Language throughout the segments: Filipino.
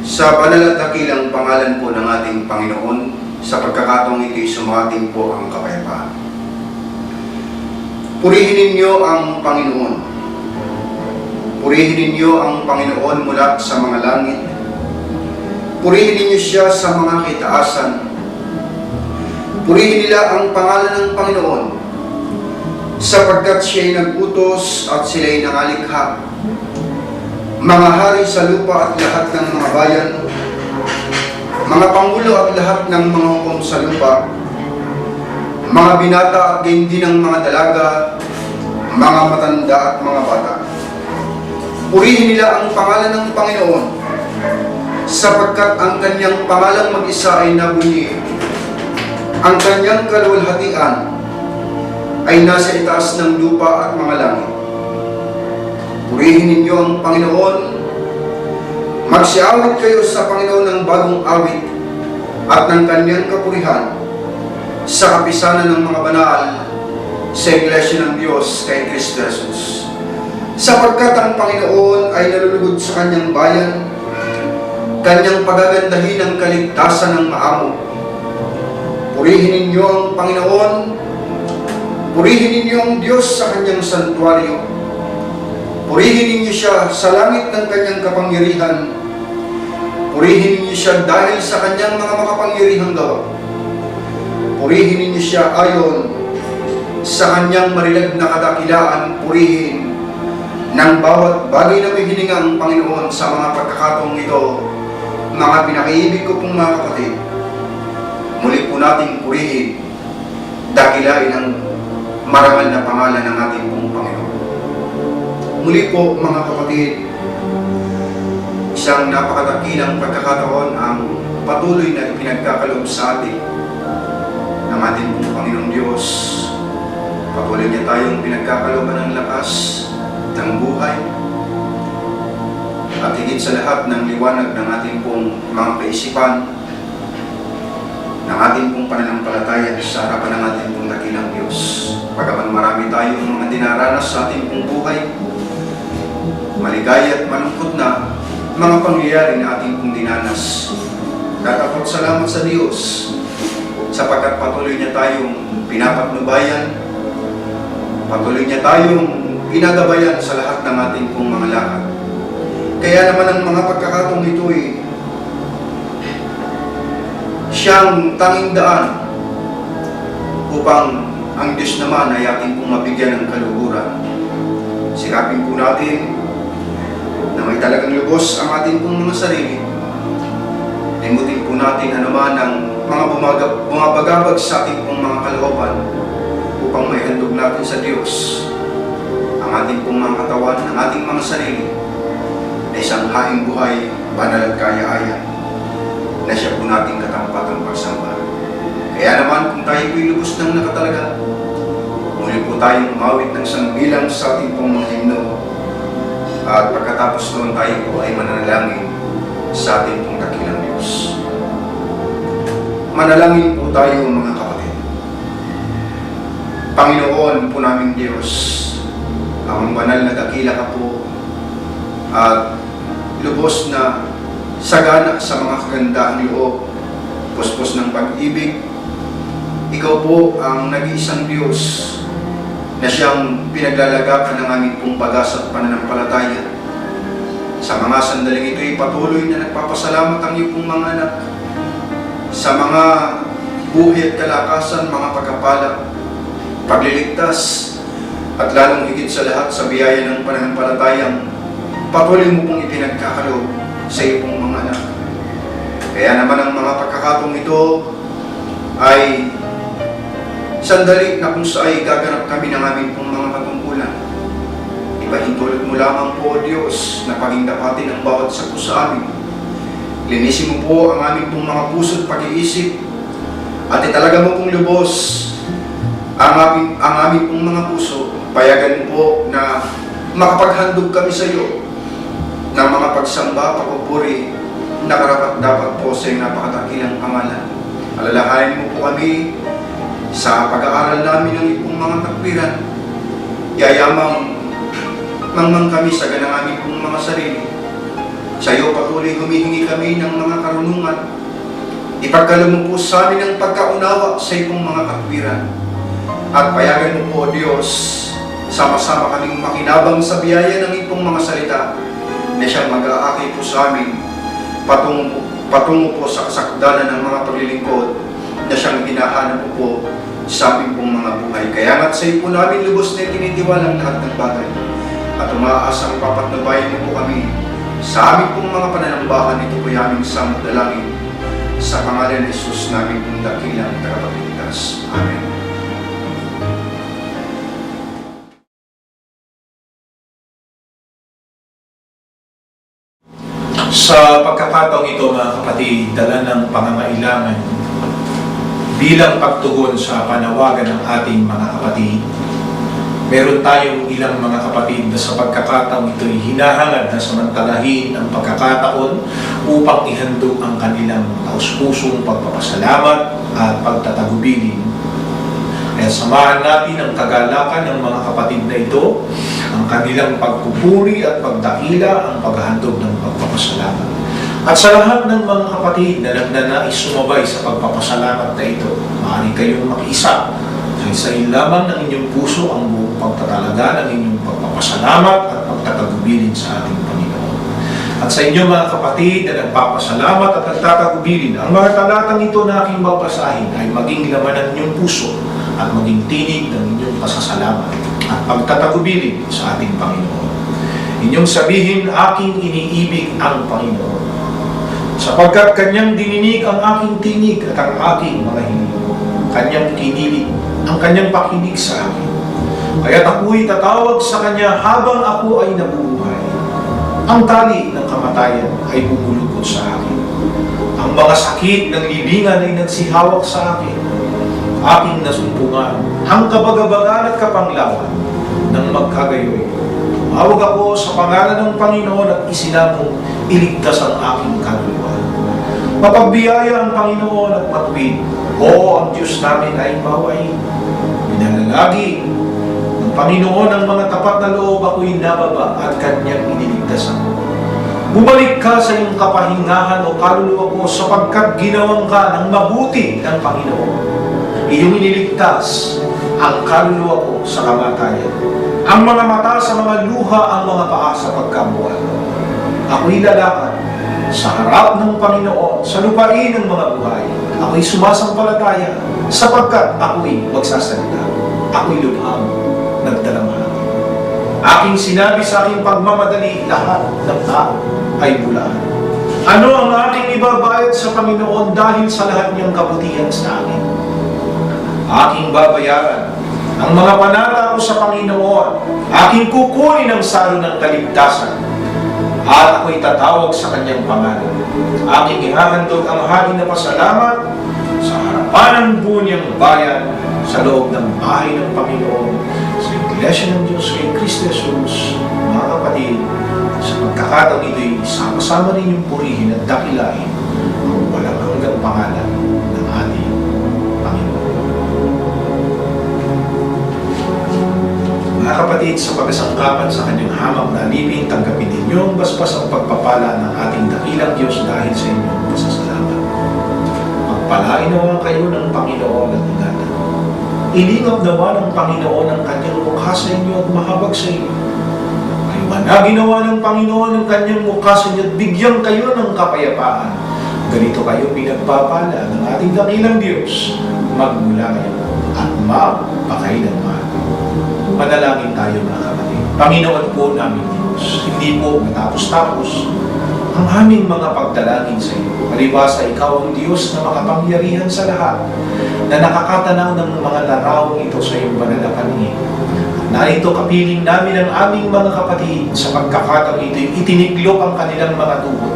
Sa banal at dakilang pangalan po ng ating Panginoon, sa pagkakataong ito'y sumating po ang kapayapaan. Purihin ninyo ang Panginoon. Purihin ninyo ang Panginoon mula sa mga langit. Purihin ninyo siya sa mga kitaasan. Purihin nila ang pangalan ng Panginoon, sapagkat siya'y nag-utos at sila'y nangalikha. Mga hari sa lupa at lahat ng mga bayan, mga pangulo at lahat ng mga hukom sa lupa, mga binata at gayon din ng mga dalaga, mga matanda at mga bata. Purihin nila ang pangalan ng Panginoon, sapagkat ang kanyang pangalang mag-isa ay nabunyi. Ang kanyang kaluwalhatian ay nasa itaas ng lupa at mga langit. Purihin ninyo ang Panginoon. Magsiawit kayo sa Panginoon ng bagong awit at ng kanyang kapurihan sa kapisanan ng mga banal sa Iglesia ng Diyos kay Kristo Jesus. Sapagkat ang Panginoon ay nalulugod sa kanyang bayan, kanyang pagagandahin ang kaligtasan ng maamo. Purihin ninyo ang Panginoon. Purihin ninyo ang Diyos sa kanyang santuaryo. Purihin ninyo siya sa langit ng kanyang kapangyarihan. Purihin ninyo siya dahil sa kanyang mga makapangyarihang gawa. Purihin ninyo siya ayon sa kanyang marilag na kadakilaan. Purihin ng bawat bagay na may hininga ang Panginoon sa mga pagkakataong ito. Mga pinakaibig ko pong mga kapatid, muli po nating purihin, dakilain ang marangal na pangalan ng ating pong Panginoon. Muli po mga kapatid, isang napakadakilang pagkakataon ang patuloy na ipinagkakaloob sa atin ng ating pong Panginoong Diyos. Patuloy niya tayong pinagkakalooban ng lakas ng buhay at higit sa lahat ng liwanag ng ating pong mga kaisipan, ng ating pong pananampalataya sa harapan ng ating pong dakilang Diyos. Pagaman marami tayong mga dinaranas sa ating pong buhay, maligaya at malungkot na mga pangyayari na ating pong dinanas, datapot salamat sa Diyos sapagkat patuloy niya tayong pinapatnubayan, patuloy niya tayong ginagabayan sa lahat ng ating pong mga lakad. Kaya naman ang mga pagkakataong ito'y siyang tanging daan upang ang Diyos naman ay ating pong mabigyan ng kaluhuran. Sikapin po natin na may talagang lubos ang ating pong mga sarili. Limutin po natin anuman ang mga bumabagabag sa ating pong mga kalooban upang may handog natin sa Diyos ang ating pong mga katawan, ang ating mga sarili na isang haing buhay, banal at kaya-aya na siya po nating katampatang pagsamba. Kaya naman kung tayo po'y lubos ng nakatalaga, muli po tayong umawit ng sangbilang sa ating pong mga himno. At pagkatapos noon tayo po ay mananalangin sa ating pong dakilang Diyos. Manalangin po tayo mga kapatid. Panginoon po naming Diyos, ang banal na dakila ka po at lubos na sagana sa mga kagandaang loob, puspos ng pag-ibig. Ikaw po ang nag-iisang Diyos na siyang pinaglalagakan ng aming pong pag-asa at pananampalataya. Sa mga sandaling ito'y patuloy na nagpapasalamat ang iyong pong mga anak sa mga buhay at kalakasan, mga pagkapala, pagliligtas, at lalong higit sa lahat sa biyaya ng pananampalatayang patuloy mo pong ipinagkakaloob sa iyo pong mga anak. Kaya naman ang mga pagkakataong ito ay sandali na kung saan ay gaganap kami ng aming pong mga katungkulan. Ipahintulot mo lamang po, O Diyos, na pagingdapatin ang bawat sa puso amin. Linisin mo po ang aming pong mga puso at pag-iisip at italaga mo pong lubos ang aming pong mga puso. Payagan mo po na makapaghandog kami sa iyo ng mga pagsamba, pagpupuri na karapat-dapat po sa iyong napakadakilang pangalan. Alalahanin mo po kami sa pag-aaral namin ng iyong mga takwiran. Yayamang mangmang kami sa ganang aming pong mga sarili Sa iyo patuloy humihingi kami ng mga karunungan. Ipagkaloob mo po sa amin ang pagkaunawa sa iyong mga katwiran. At payagan mo po, O Diyos, sama-sama kaming makinabang sa biyaya ng iyong mga salita na siyang mag-aakay po sa amin patungo po sa kasakdalan ng mga paglilingkod na siyang hinahanap po sa aming pong mga buhay. Kaya nga't sa iyo po namin lubos na tinitiwalang lahat ng bagay at umaasang papatnubayan mo po kami sa aming pong mga pananambahan. Ito po aming samot dalangin sa pangalan ni Jesus namin pong dakilang tagapagligtas. Amen. Sa pagkakataong ito, mga kapatid, dala ng pangangailangan bilang pagtugon sa panawagan ng ating mga kapatid, meron tayong ilang mga kapatid na sa pagkakataong ito'y hinahangad na samantalahin ang pagkakataon upang ihandog ang kanilang taus-pusong pagpapasalamat at pagtatagubilin. Kaya samahan natin ang kagalakan ng mga kapatid na ito, ang kanilang pagpupuri at pagdakila, ang paghahandog ng pagpapasalamat. At sa lahat ng mga kapatid na nagnanais sumabay sa pagpapasalamat na ito, maaari kayong makiisa sa isayin lamang ng inyong puso ang buong pagtatalaga ng inyong pagpapasalamat at pagtatagubilin sa ating Panginoon. At sa inyo mga kapatid na nagpapasalamat at nagtatagubilin, ang mga talatang ito na aking babasahin ay maging laman ng inyong puso at maging tinig ng inyong pasasalamat at pagtatagubilin sa ating Panginoon. Inyong sabihin, aking iniibig ang Panginoon, sapagkat Kanyang dininig ang aking tinig at ang aking mga hiling. Kanyang kinilig ang Kanyang pakinig sa akin. Kaya't ako'y tatawag sa Kanya habang ako ay nabubuhay. Ang tali ng kamatayan ay bumulukot sa akin. Ang mga sakit ng libingan ay nagsihawak sa akin. Aking nasumpungan ang kabagabagan at kapanglawan ng magkagayoy. Tumawag ako sa pangalan ng Panginoon at isinabong iligtas ang aking kaluluwa. Mapagbiyaya ang Panginoon at matwid. Oo, ang Diyos namin ay mawain. Minalalagi ng Panginoon ang mga tapat na loob, ako'y nababa at Kanyang iniligtas ako. Bumalik ka sa iyong kapahingahan o kaluluwa ko sapagkat ginawang ka ng mabuti ng Panginoon. Iyong iniligtas ang kaluluwa ko sa kamatayan. Ang mga mata sa mga luha, ang mga paa sa pagkabuhay. Ako'y lalakad sa harap ng Panginoon sa lupain ng mga buhay. Ako'y sumasampalataya sapagkat ako'y magsasalita. Ako'y lubhang nagdalamhati. Aking sinabi sa aking pagmamadali, lahat ng tao ay bulaan. Ano ang aking ibabayad sa Panginoon dahil sa lahat niyang kabutihan sa akin? Aking babayaran ang mga panata ko sa Panginoon. Aking kukunin ang salo ng kaligtasan at ako'y tatawag sa Kanyang pangalan. Aking ihahandog ang hari na pasalamat sa harapan ng buong niyang bayan sa loob ng bahay ng Panginoon, sa Iglesia ng Diyos kay Kristo Jesus. Mga kapatid, sa pagkakataong ito'y sama-sama ninyong purihin at dakilain ang walang hanggang pangalan ng ating Panginoon. Mga kapatid, sa pagsangkapan sa Kanyang hamang na alipin, tanggapin ninyo ang basbas ang pagpapala ng ating dakilang Diyos dahil sa inyong pasasalamat. Pagpalain naman kayo ng Panginoon at ingatan. Ilingap naman ng Panginoon ang Kanyang mukha sa inyo at mahabag sa inyo. Liwanagin naman ng Panginoon ang Kanyang mukha sa inyo at bigyan kayo ng kapayapaan. Ganito kayo pinagpapala ng ating dakilang Diyos magmula ngayon at magpakailanman. Manalangin tayo mga kapatid. Panginoon po namin Diyos, hindi po matapos-tapos ang aming mga pagdalangin sa iyo. Palibhasa, Ikaw ang Diyos na makapangyarihan sa lahat, na nakakatanaw ng mga larawang ito sa iyong banal na paningin. Narito kapiling namin ang aming mga kapatid sa pagkakataong ito'y itiniglok ang kanilang mga tuhod.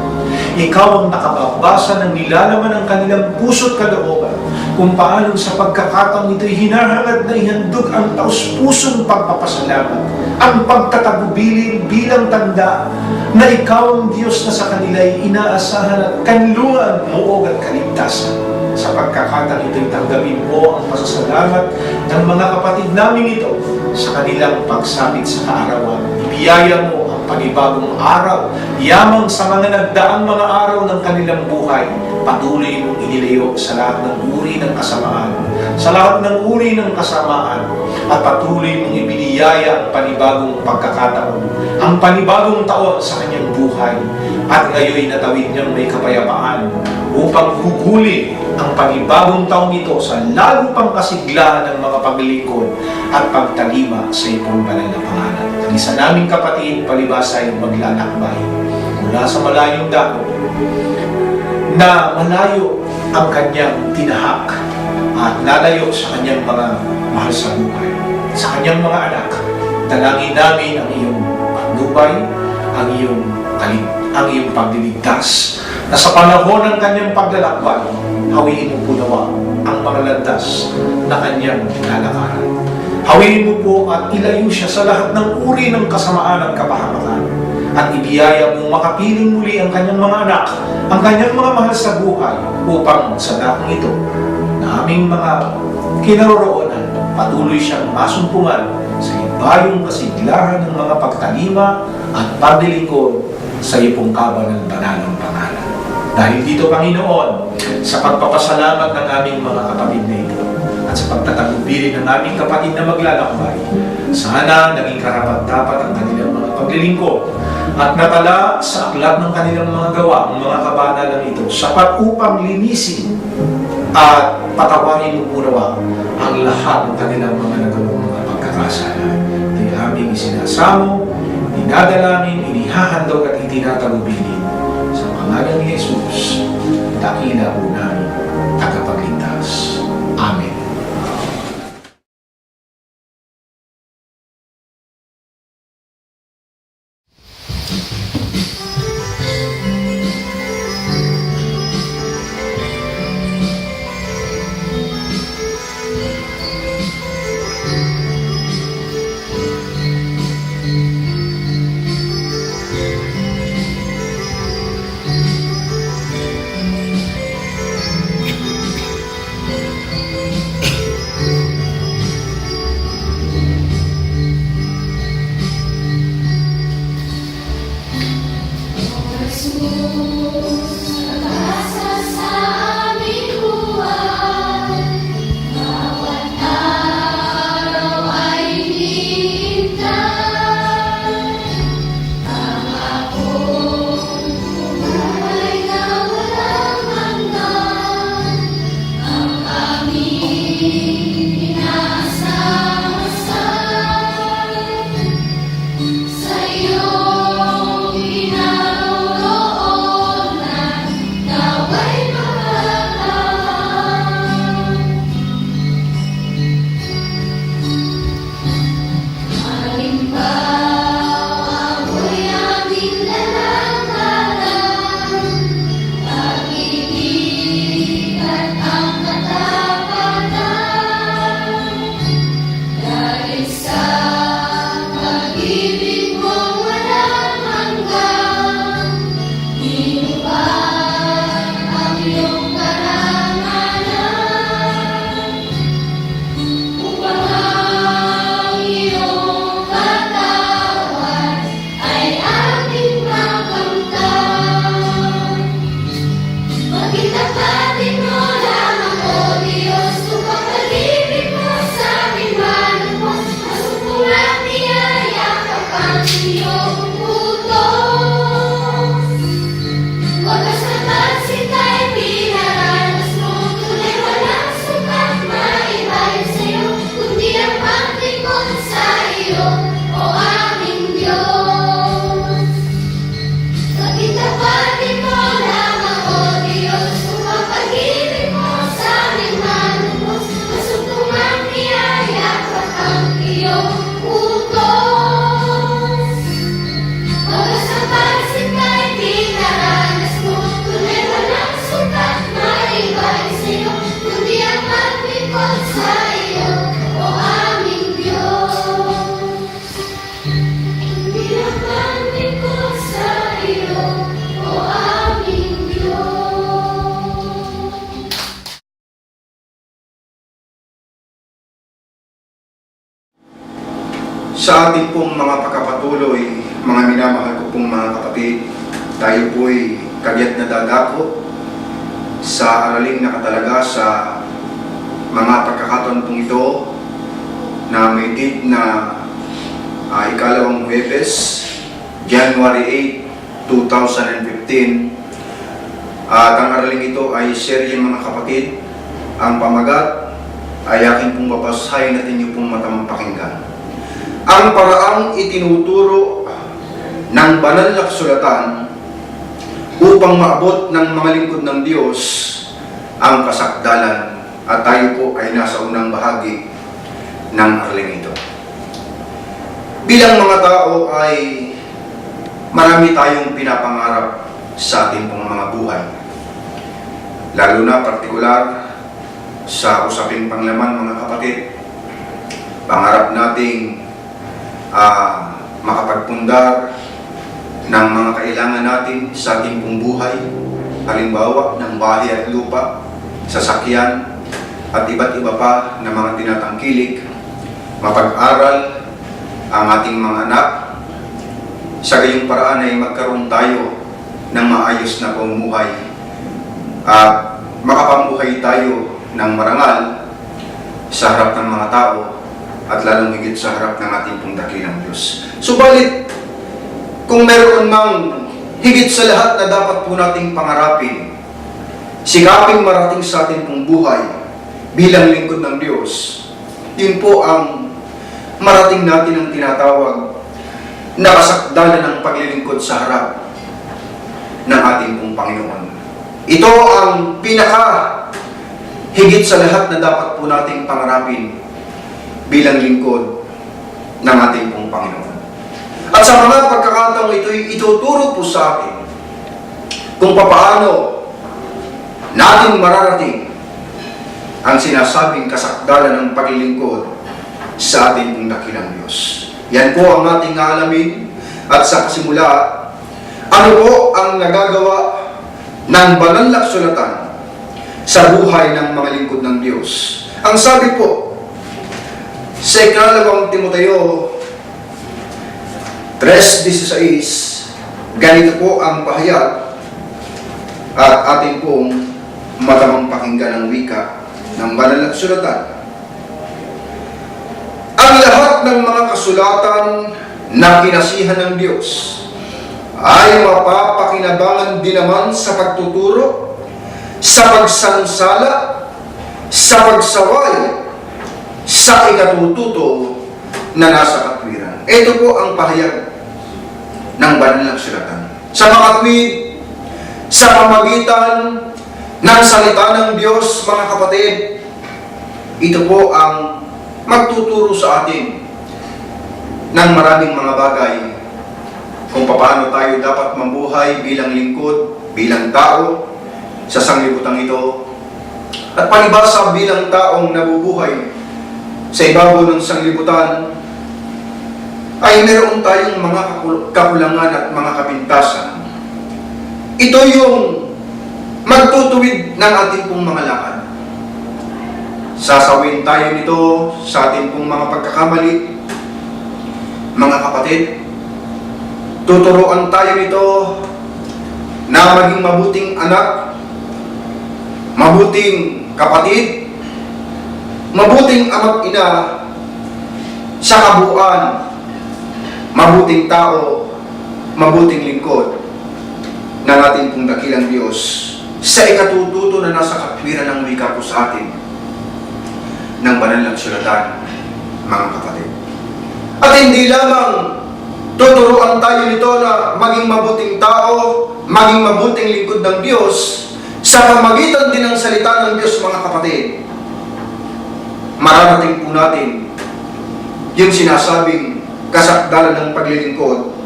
Ikaw ang nakababasa ng nilalaman ng kanilang puso't kalooban kung paano sa pagkakataong ito'y hinahangad na ihandog ang taus-pusong pagpapasalamat, ang pagtatagubilin bilang tanda na Ikaw ang Diyos na sa kanila'y inaasahan at kanluan, muog at kaligtasan. Sa pagkakataong ito'y tanggapin mo ang pasasalamat ng mga kapatid namin ito sa kanilang pagsapit sa kaarawan. Ibiyaya mo ang panibagong araw. Yamang sa mga nagdaang mga araw ng kanilang buhay, patuloy mong inilayo sa lahat ng uri ng kasamaan. Sa lahat ng uri ng kasamaan, at patuloy mong ibiniyaya ang panibagong pagkakataon, ang panibagong taon sa kanyang buhay. At ngayon natawid niyang may kapayapaan upang huguli ang panibagong taong ito sa lalo pang kasiglahan ng mga paglilingkod at pagtalima sa iyong banal na pangalan. Ang isa naming kapatid, palibasa ay maglalakbay mula sa malayong dako na malayo ang kanyang tinahak at lalayo sa kanyang mga mahal sa buhay, sa kanyang mga anak. Dalangin namin ang iyong patnubay, ang iyong pagliligtas, na sa panahon ng kanyang paglalakbay, hawiin mo po nawa ang mga landas na kanyang lalakaran. Hawiin mo po at ilayo siya sa lahat ng uri ng kasamaan at kapahamakan. At ibiyaya mong makapiling muli ang kanyang mga anak, ang kanyang mga mahal sa buhay, upang sa dakong ito na aming mga kinaroroonan, patuloy siyang masumpungan sa ibayong kasiglahan ng mga pagtalima at paglilingkod sa iyong kabanal banalang pangalan. Dahil dito, Panginoon, sa pagpapasalamat ng aming mga kapatid na ito at sa pagtatagubilin ng aming kapatid na maglalakbay, sana naging karapat-dapat ang kanilang mga paglilingkod at natala sa aklat ng kanilang mga gawa ang mga kabanalang ito sapat upang linisin at patawarin mo punawa ang lahat ng kanilang mga nagawang mga pagkakasala. Ito'y aming isinasamo, dinadalangin, inihahandog at itinatagubilin sa pangalan ni Jesus, dakila po namin, tagapagligtas. Amen. Sa ating pong mga pagkapatuloy mga minamahal ko pong mga kapatid, tayo po'y kagyat na dadako sa araling nakatalaga sa mga pagkakataon pong ito na may date na ikalawang Huwebes, January 8, 2015. At ang araling ito ay serye mga kapatid. Ang pamagat ay aking pong babasahin at inyo pong matamang pakinggan. Ang paraang itinuturo ng banal na kasulatan upang maabot ng mga lingkod ng Diyos ang kasakdalan, at tayo po ay nasa unang bahagi ng araling ito. Bilang mga tao ay marami tayong pinapangarap sa ating pong mga buhay. Lalo na partikular sa usaping panglaman mga kapatid. Pangarap nating makapagpundar ng mga kailangan natin sa ating pong buhay. Halimbawa ng bahay at lupa, sasakyan, at iba't iba pa na mga tinatangkilik. Mapag-aral ang ating mga anak. Sa gayong paraan ay magkaroon tayo ng maayos na pamumuhay at makapamuhay tayo ng marangal sa harap ng mga tao at lalong higit sa harap ng ating pong dakilang Diyos. Subalit, kung meron mang higit sa lahat na dapat po nating pangarapin, sikaping marating sa ating pong buhay bilang lingkod ng Diyos, yun po ang marating natin ang tinatawag na kasakdalan ng paglilingkod sa harap ng ating pong Panginoon. Ito ang higit sa lahat na dapat po nating pangarapin bilang lingkod ng ating pong Panginoon. At sa mga pagkakataong ito'y ituturo po sa atin kung paano natin mararating ang sinasabing kasakdalan ng paglilingkod sa ating pong dakilang Diyos. Yan po ang ating alamin, at sa kasimula, ano po ang nagagawa ng banal na kasulatan sa buhay ng mga lingkod ng Diyos. Ang sabi po sa ikalawang Timoteo 3:16, ganito po ang pahayag, at ating pong matamang pakinggan ng wika ng banal na kasulatan. Ang lahat ng mga kasulatan na kinasihan ng Diyos ay mapapakinabangan din naman sa pagtuturo, sa pagsansala, sa pagsaway, sa ikatututo na nasa katwiran. Ito po ang pahayag ng banal na kasulatan. Sa makatwid, sa pamagitan ng salita ng Diyos, mga kapatid, ito po ang magtuturo sa atin ng maraming mga bagay kung paano tayo dapat mabuhay bilang lingkod, bilang tao sa sanglibutang ito, at palibhasa bilang taong nabubuhay sa ibabaw ng sanglibutan, ay meron tayong mga kakulangan at mga kapintasan. Ito yung magtutuwid ng ating pong mga lakad. Sasawin tayo nito sa ating pong mga pagkakamali, mga kapatid. Tuturuan tayo nito na maging mabuting anak, mabuting kapatid, mabuting ama't ina, sa kabuuan, mabuting tao, mabuting lingkod ng ating pong dakilang Diyos sa ikatututo na nasa katwiran ng wika po sa atin ng banal na kasulatan, mga kapatid. At hindi lamang tuturuan tayo nito na maging mabuting tao, maging mabuting lingkod ng Diyos sa pamagitan din ng salita ng Diyos, mga kapatid. Mararating po natin yung sinasabing kasakdalan ng paglilingkod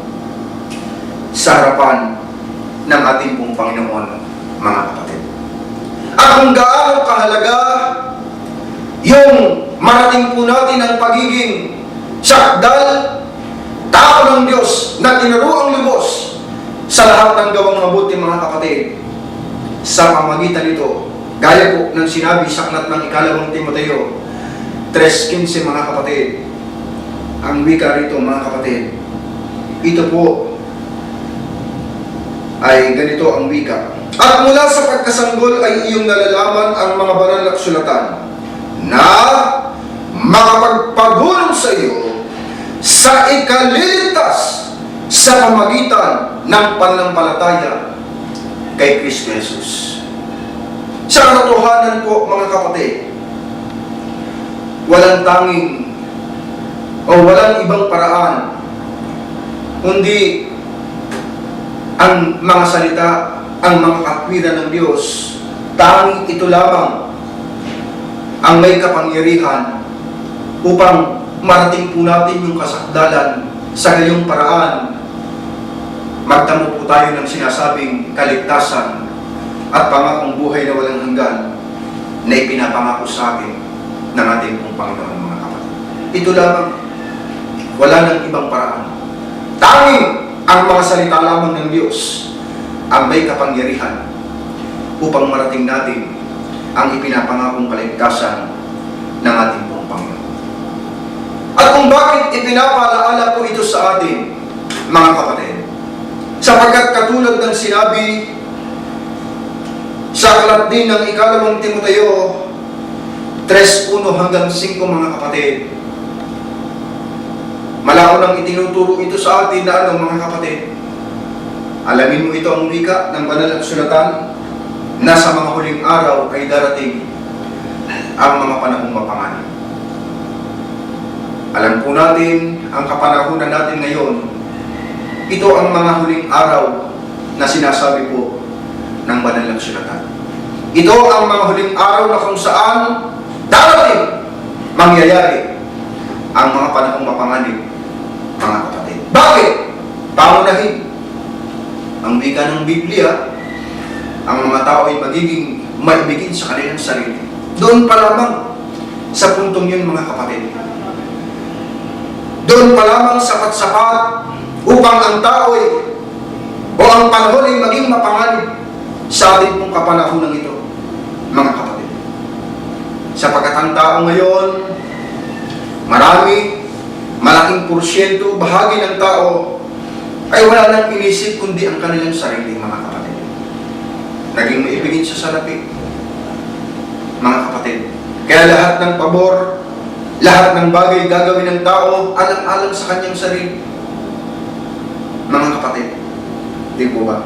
sa harapan ng ating pong Panginoon, mga kapatid. At kung gaano kahalaga yung marating po natin ang pagiging sakdal, tao ng Diyos na tinuruang lubos sa lahat ng gawang mabuti, mga kapatid, sa pamagitan nito, gaya po ng sinabi sa aklat ng ikalawang Timoteo 3:15, mga kapatid, ang wika rito, mga kapatid, ito po ay ganito ang wika. At mula sa pagkasanggol ay iyong nalalaman ang mga banal na kasulatan na makapagpagulong sa iyo sa ikaliligtas sa pamagitan ng pananampalataya kay Kristo Jesus. Sa katotohanan po, mga kapatid, walang tanging o walang ibang paraan kundi ang mga salita, ang mga katwiran ng Diyos. Tanging ito lamang ang may kapangyarihan upang marating po natin yung kasakdalan. Sa gayong paraan, magtamo po tayo ng sinasabing kaligtasan at pangakong buhay na walang hanggan na ipinapangako sa atin ng ating pong Panginoon, mga kapatid. Ito lamang, wala nang ibang paraan. Tanging ang mga salita lamang ng Diyos ang may kapangyarihan upang marating natin ang ipinapangakong kaligtasan ng ating pong Panginoon. At kung bakit ipinapalaala po ito sa atin, mga kapatid, sapagkat katulad ng sinabi sa aklat din ng ikalawang Timoteo 3:1 hanggang 5, mga kapatid, malao nang itinuturo ito sa atin na mga kapatid, alamin mo ito ang wika ng banal na kasulatan na sa mga huling araw ay darating ang mga panahong mapanganib. Alam po natin ang kapanahunan natin ngayon. Ito ang mga huling araw na sinasabi po ng banal na kasulatan. Ito ang mga huling araw na kung saan darating, mangyayari ang mga panahong mapanganib, mga kapatid. Bakit? Pangunahin. Ang wika ng Biblia, ang mga tao ay magiging maibigin sa kanilang sarili. Doon pa lamang sa puntong yun, mga kapatid. Doon pa lamang sapat-sapat upang ang tao o ang panahon ay maging mapanganib sa ating pong kapanahunan ito, mga kapatid. Sapagkat ang tao ngayon, malaking porsyento, bahagi ng tao ay wala nang inisip kundi ang kanilang sarili, mga kapatid. Naging maibigin sa salapi, mga kapatid. Kaya lahat ng pabor, lahat ng bagay gagawin ng tao, alang-alang sa kanyang sarili. Mga kapatid, di po ba?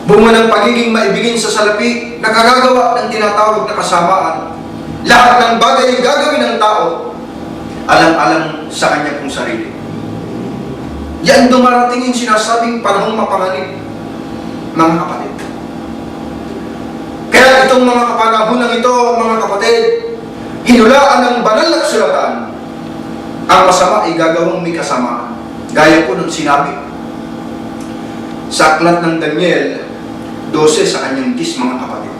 Bunga ng pagiging maibigin sa salapi, nakagagawa ng tinatawag na kasamaan. Lahat ng bagay gagawin ng tao, alang-alang sa kanya pong sarili. Yan dumarating yung sinasabing panahong mapanganib, mga kapatid. Kaya itong mga kapanahunan ito, mga kapatid, hinulaan ng banal na kasulatan, ang masama ay gagawang may kasamaan. Gaya po ng sinabi sa aklat ng Daniel 12 sa kanyang 10, mga kapatid.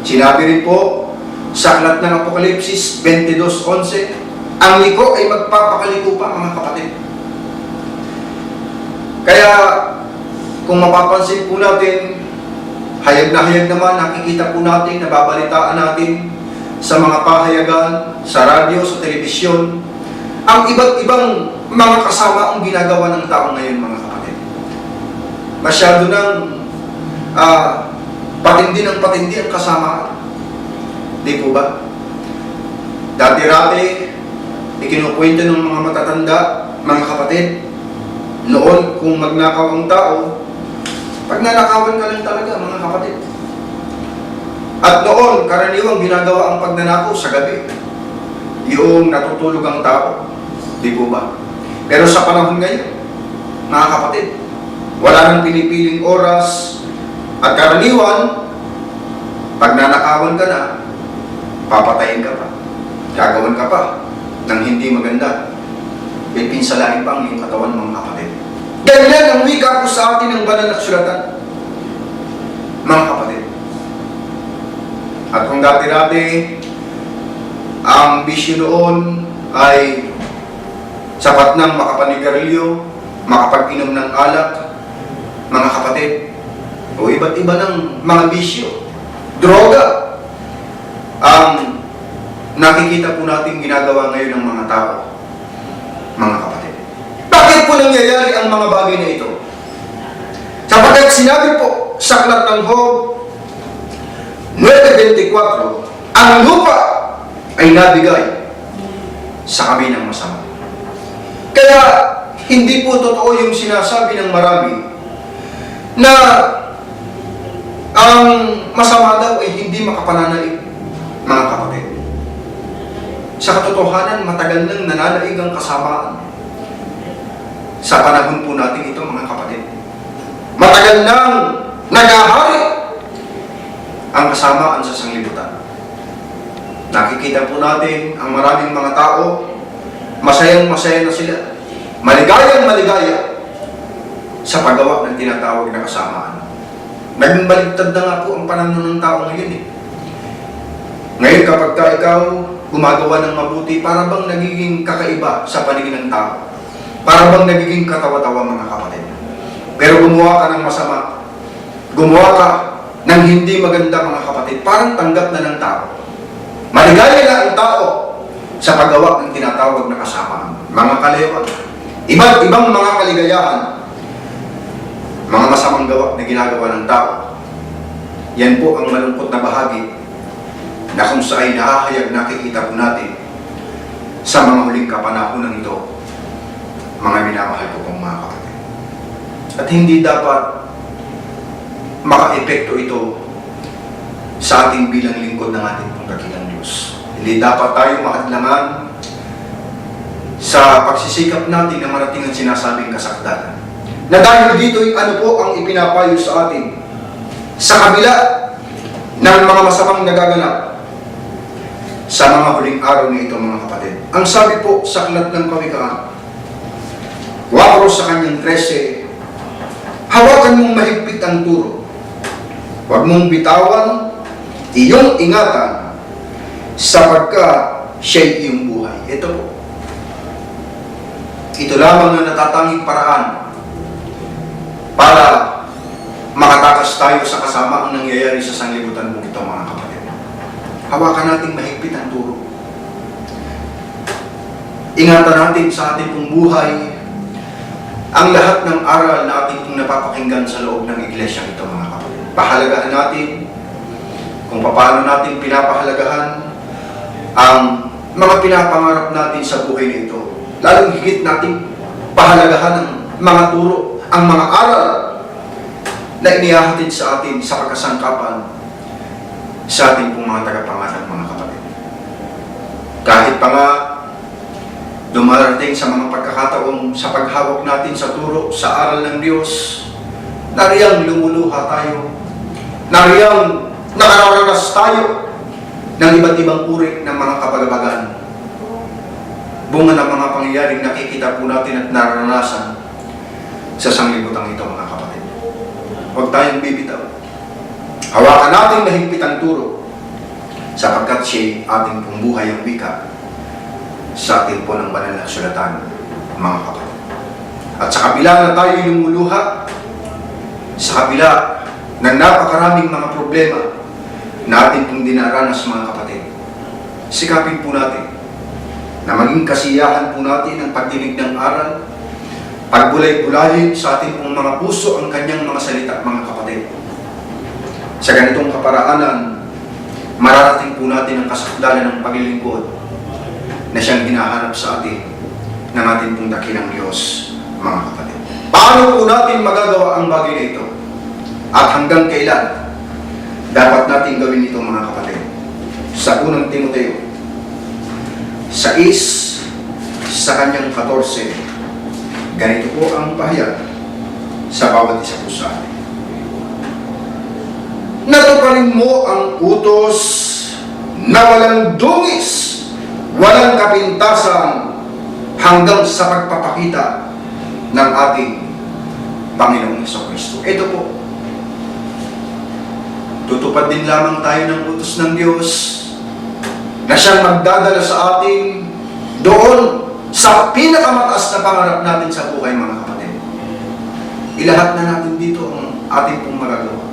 Sinabi rin po sa aklat ng Apokalipsis 22:11, ang liko ay magpapakaliko pa, mga kapatid. Kaya kung mapapansin po natin, hayag na hayag naman, nakikita po natin, nababalitaan natin sa mga pahayagan, sa radyo, sa telebisyon, ang iba't ibang mga kasama ang ginagawa ng tao ngayon, mga kapatid. Masyado nang patindi ng patindi ang kasama. Di po ba? Dati-rati, ikinukwento ng mga matatanda, mga kapatid, noon kung magnakaw ang tao, pag nanakawan ka lang talaga, mga kapatid. At noon, karaniwang ginagawa ang pagnanakaw sa gabi. Yung natutulog ang tao. Di po ba? Pero sa panahon ngayon, mga kapatid, wala nang pinipiling oras. At karaniwan, pag nanakawan ka na, papatayin ka pa. Gagawan ka pa ng hindi maganda. Pinsalain pa ang iyong katawan, mga kapatid. Ganyan ang wika po sa atin ng banal na kasulatan, mga kapatid. At kung dati-dati, ang bisyo noon ay sapat nang makapanigarilyo, makapag-inom ng alak, mga kapatid, o iba't iba ng mga bisyo, droga, ang nakikita po natin ginagawa ngayon ng mga tao, mga kapatid. Bakit po nangyayari ang mga bagay na ito? Sapagkat sinabi po sa aklat ng Job 9:24, ang lupa ay nabigay sa kami ng masama. Kaya hindi po totoo yung sinasabi ng marami na ang masama daw ay hindi makapananaig, mga kapatid. Sa katotohanan, matagal nang nananaig ang kasamaan. Sa panahon po natin ito, mga kapatid. Matagal nang nagahari ang kasamaan sa sanglibutan. Nakikita po natin ang maraming mga tao, masayang-masaya na sila, maligayang-maligaya sa paggawa ng tinatawag na kasamaan. Naging baligtad na nga po ang pananaw ng tao ngayon eh. Ngayon kapag ikaw gumagawa ng mabuti, para bang nagiging kakaiba sa paningin ng tao. Para bang nagiging katawa-tawa, mga kapatid. Pero gumawa ka ng masama, gumawa ka ng hindi maganda, mga kapatid, parang tanggap na ng tao. Maligaya na ang tao sa paggawa ng tinatawag na kasamaan. Mga kalayawan, iba't ibang mga kaligayahan, mga masamang gawa na ginagawa ng tao. Yan po ang malungkot na bahagi na kung saan nahahayag nakikita po natin sa mga huling kapanahonan ito, mga minamahal ko pong mga kapatid. At hindi dapat maka-epekto ito sa ating bilang lingkod ng ating pong dakilang Diyos. Hindi dapat tayo makadlangan sa pagsisikap natin na marating ang sinasabing kasakdalan. Na dahil dito'y ano po ang ipinapayo sa atin sa kabila ng mga masamang nagaganap sa mga huling araw na ito, mga kapatid. Ang sabi po sa aklat ng Kawikaan 4 sa kanyang 13, hawakan mong mahigpit ang turo, huwag mong bitawan, iyong ingatan, sapagkat siya'y iyong buhay. Ito po, ito lamang na natatanging paraan para makatakas tayo sa kasama ang nangyayari sa sanglibutan mo ito, mga kapatid. Hawakan natin mahigpit ang turo. Ingatan natin sa ating pong buhay ang lahat ng aral na ating pong napapakinggan sa loob ng iglesia ito, mga kapatid. Pahalagahan natin kung paano natin pinapahalagahan ang mga pinapangarap natin sa buhay na ito. Lalong higit natin pahalagahan ang mga turo, ang mga aral na inihahatid sa atin sa pagkasangkapan sa ating pong mga tagapanganak, mga kapatid. Kahit pa nga dumarating sa mga pagkakataon sa paghawak natin sa turo, sa aral ng Diyos, nariyang lumuluha tayo, nariyang nakararanas tayo ng iba't ibang uri ng mga kapagabagan. Bunga ng mga pangyayaring nakikita po natin at nararanasan sa sanglibutang ito, mga kapatid. Huwag tayong bibitaw. Hawakan natin mahigpit ang turo sapagkat siya'y ating pong buhay ang wika sa ating po ng banal na sulatan, mga kapatid. At sa kabila na tayo lumuluha, sa kabila ng napakaraming mga problema na ating pong dinaranas, mga kapatid, sikapin po natin na maging kasiyahan po natin ang pagdinig ng aral, pagbulay-bulayin sa ating pong mga puso ang kanyang mga salita, mga kapatid. Sa ganitong kaparaanan, mararating po natin ang kasakdalan ng paglilingkod na siyang hinahanap sa atin ng ating pong dakilang Diyos, mga kapatid. Paano po natin magagawa ang bagay na ito? At hanggang kailan dapat natin gawin ito, mga kapatid? Sa unang Timoteo 6 sa kanyang 14, ganito po ang pahayag sa bawat isa po sa atin. Natuparin mo ang utos na walang dungis, walang kapintasan hanggang sa pagpapakita ng ating Panginoong Jesucristo. Ito po, tutupad din lamang tayo ng utos ng Diyos na siyang magdadala sa atin doon sa pinakamataas na pangarap natin sa buhay, mga kapatid. Ilahat na natin dito ang ating pong magagawa.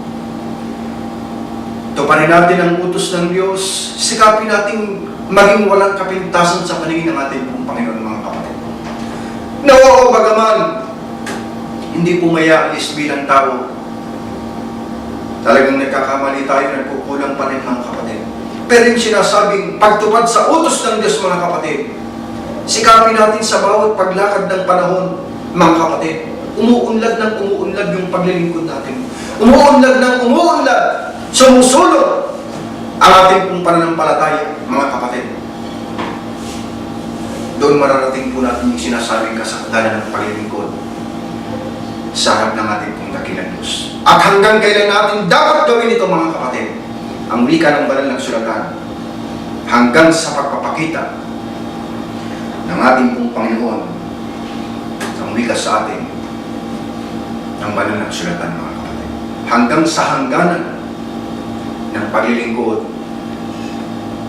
Tuparin natin ang utos ng Diyos, sikapin natin maging walang kapintasan sa paningin ng ating pong Panginoon, mga kapatid. Nawa o bagaman, hindi po mayaalis bilang tao. Talagang nagkakamali tayo, nagkukulang pa rin mga kapatid. Pero yung sinasabing pagtupad sa utos ng Diyos mga kapatid, sikapin natin sa bawat paglakad ng panahon mga kapatid. Umuunlad ng umuunlad yung paglilingkod natin. Umuunlad ng umuunlad, sumusulot ang ating pong pananampalataya mga kapatid. Doon mararating po natin yung sinasabing kasakdalan ng paglilingkod sa harap ng ating pong dakilang Diyos. At hanggang kailan natin dapat gawin ito mga kapatid? Ang wika ng banal ng sulatan hanggang sa pagpapakita ng ating pong Panginoon ang wika sa atin ng banal ng sulatan mga kapatid. Hanggang sa hangganan ng paglilingkod,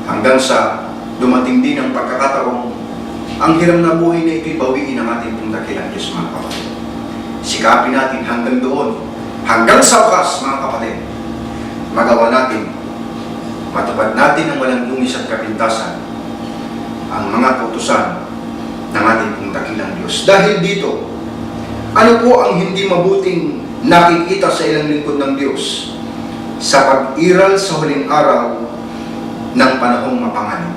hanggang sa dumating din ang pagkakataong ang hirang na buhay na ito'y bawiin ng ating pong dakilang Diyos mga kapatid. Sikapin natin hanggang doon, hanggang sa wakas mga kapatid, magawa natin, matupad natin ang walang lungis at kapintasan ang mga putusan ng ating pong dakilang Diyos. Dahil dito, ano po ang hindi mabuting nakikita sa ilang lingkod ng Diyos sa pag-iral sa huling araw ng panahong mapanganib?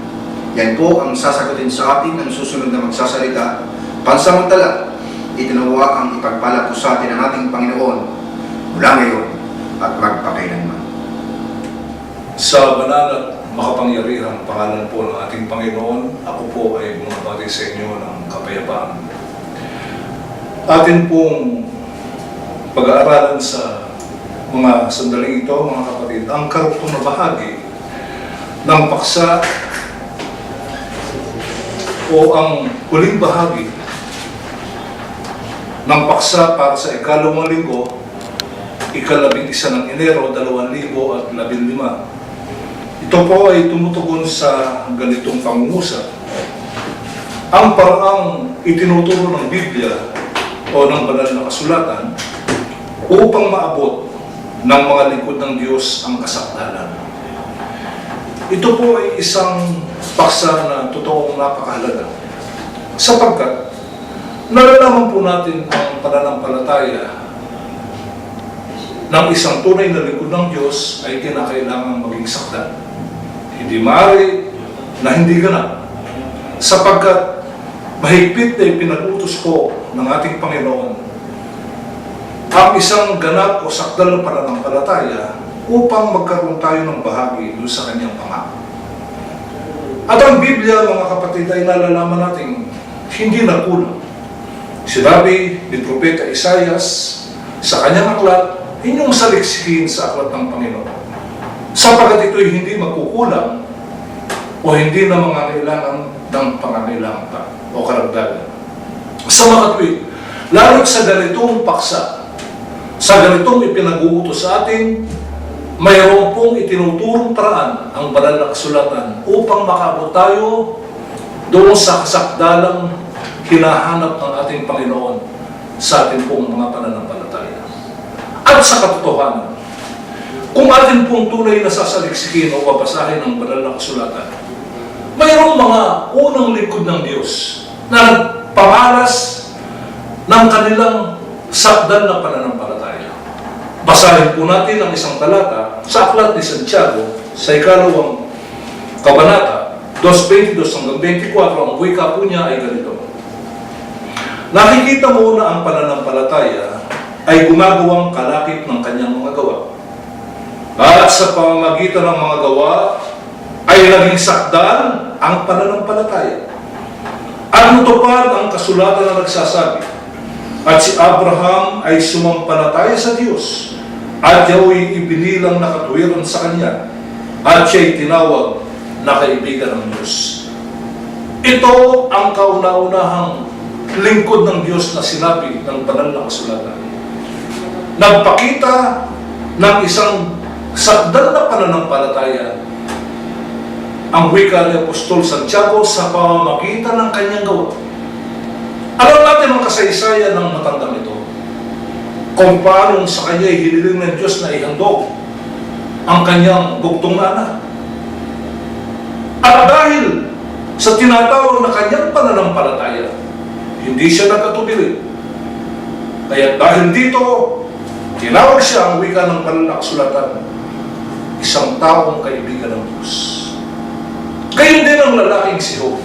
Yan po ang sasagutin sa atin ng susunod na magsasalita. Pansamantala, itinawa ang ipagpala po sa atin ng ating Panginoon mula ngayon at magpakailanman. Sa banal at makapangyarihang pangalan po ng ating Panginoon, ako po ay bumabati sa inyo ng kapayapaan. Atin pong pag-aaralan sa mga sandaling ito, mga kapatid, ang karuktong na bahagi ng paksa o ang huling bahagi ng paksa para sa ikalawang linggo, ika-11 ng Enero 2015. Ito po ay tumutugon sa ganitong pangungusap. Ang paraang itinuturo ng Biblia o ng banal na kasulatan upang maabot ng mga lingkod ng Diyos ang kasakdalan. Ito po ay isang paksa na totoong napakahalaga sapagkat nalalaman po natin ang pananampalataya ng isang tunay na lingkod ng Diyos ay kinakailangan maging sakdan. Hindi maaari na hindi ganap sapagkat mahigpit na ipinag-utos po ng ating Panginoon ang isang ganap o sakdal na pananampalataya upang magkaroon tayo ng bahagi doon sa kanyang pangako. At ang Biblia, mga kapatid, ay nalalaman natin hindi nakulang. Sinabi ni Propeta Isaias sa kanyang aklat, inyong saliksikin sa aklat ng Panginoon. Sapagat ito'y hindi magkukulang o hindi na mangangailangan ng pangangailangan pa o karagdagan. Sa mga tuwid, lalo't sa ganitong paksa, sa ganitong ipinag-uutos sa atin, mayroon pong itinuturong paraan ang banal na kasulatan upang makaabot tayo doon sa kasakdalang hinahanap ng ating Panginoon sa ating pong mga pananampalataya. At sa katotohanan, kung atin pong tunay na sasaliksikin o babasahin ang banal na kasulatan, mayroong mga unang lingkod ng Diyos na nagpamalas ng kanilang sakdal na pananampalataya. Basahin po natin ang isang talata sa aklat ni Santiago sa ikalawang kabanata, 2:22 hanggang 24, ang wika po niya ay ganito. Nakikita mo na ang pananampalataya ay gumagawang kalakip ng kanyang mga gawa. At sa pamamagitan ng mga gawa ay naging sakdal ang pananampalataya. At natupad ang kasulatan na nagsasabi, at si Abraham ay sumampalataya sa Diyos, at yao'y ibinilang na katuwiran sa kanya, at siya'y tinawag na kaibigan ng Diyos. Ito ang kauna-unahang lingkod ng Diyos na sinabi ng banal na kasulatan. Nagpakita ng isang sakdal na pananampalataya ang wika ni Apostol Santiago sa pamamagitan ng kanyang gawa. Alam natin ang kasaysayan ng matandang ito, kung paano sa kanya hiniling ng Diyos na ihandog ang kanyang bugtong na anak. At dahil sa tinatawag na kanyang pananampalataya, hindi siya nagkatubili. Kaya dahil dito, tinawag siya ang wika ng banal na kasulatan, isang taong kaibigan ng Diyos. Gayon din ang lalaking si Job.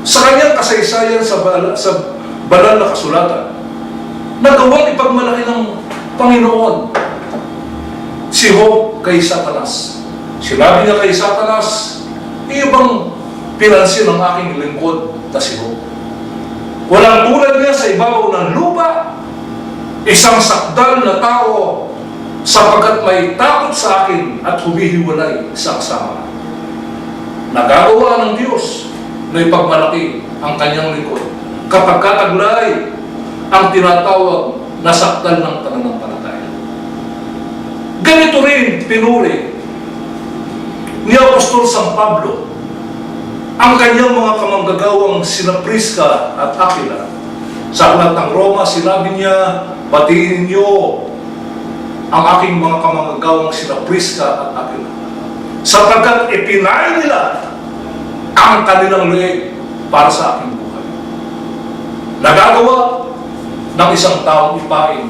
Sa kanyang kasaysayan sa banal na kasulatan, nagawang ipagmalaki ng Panginoon si Job kay Satanas. Sinabi niya kay Satanas, ibang pinansin ng aking lingkod na si Job. Walang tulad niya sa ibabaw ng lupa, isang sakdal na tao sapagkat may takot sa akin at humihiwalay sa kasama. Nagagawa ng Diyos na ipagmalaki ang kanyang lingkod kapag kataglay ang tinatawag na sakdal ng pananampalataya. Ganito rin pinuri ni Apostol San Pablo ang kanyang mga kamanggagawang sina Prisca at Aquila. Sa aklat ng Roma, sinabi niya, batiin niyo ang aking mga kamanggagawang sina Prisca at Aquila, sapagkat ipinain nila ang kanilang leeg para sa aking buhay. Nagagawa ng isang taong ipain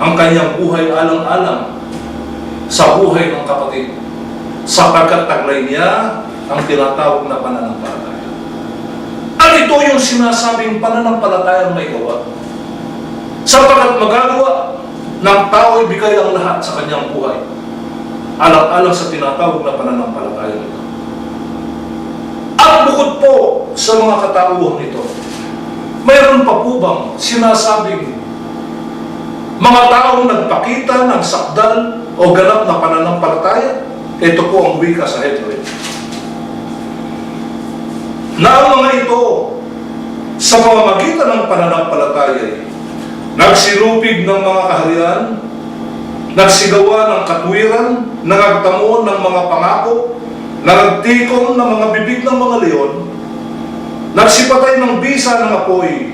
ang kanyang buhay alang-alang sa buhay ng kapatid, sapagkat taglay niya ang tinatawag na pananampalataya. At ito yung sinasabing pananampalatayang may gawa. Sapagkat magagawa ng tao ibigay ang lahat sa kanyang buhay, alang-alang sa tinatawag na pananampalataya nito. At bukod po sa mga katauhan nito, mayroon pa po bang sinasabing mga taong nagpakita ng sakdal o ganap na pananampalataya? Ito po ang wika sa Hebreo. Na ang mga ito, sa pamamagitan ng pananampalataya, nagsilupig ng mga kaharian, nagsigawa ng katwiran, nagagtamo ng mga pangako, nagtikom ng mga bibig ng mga leon, nagsipatay ng bisa ng apoy,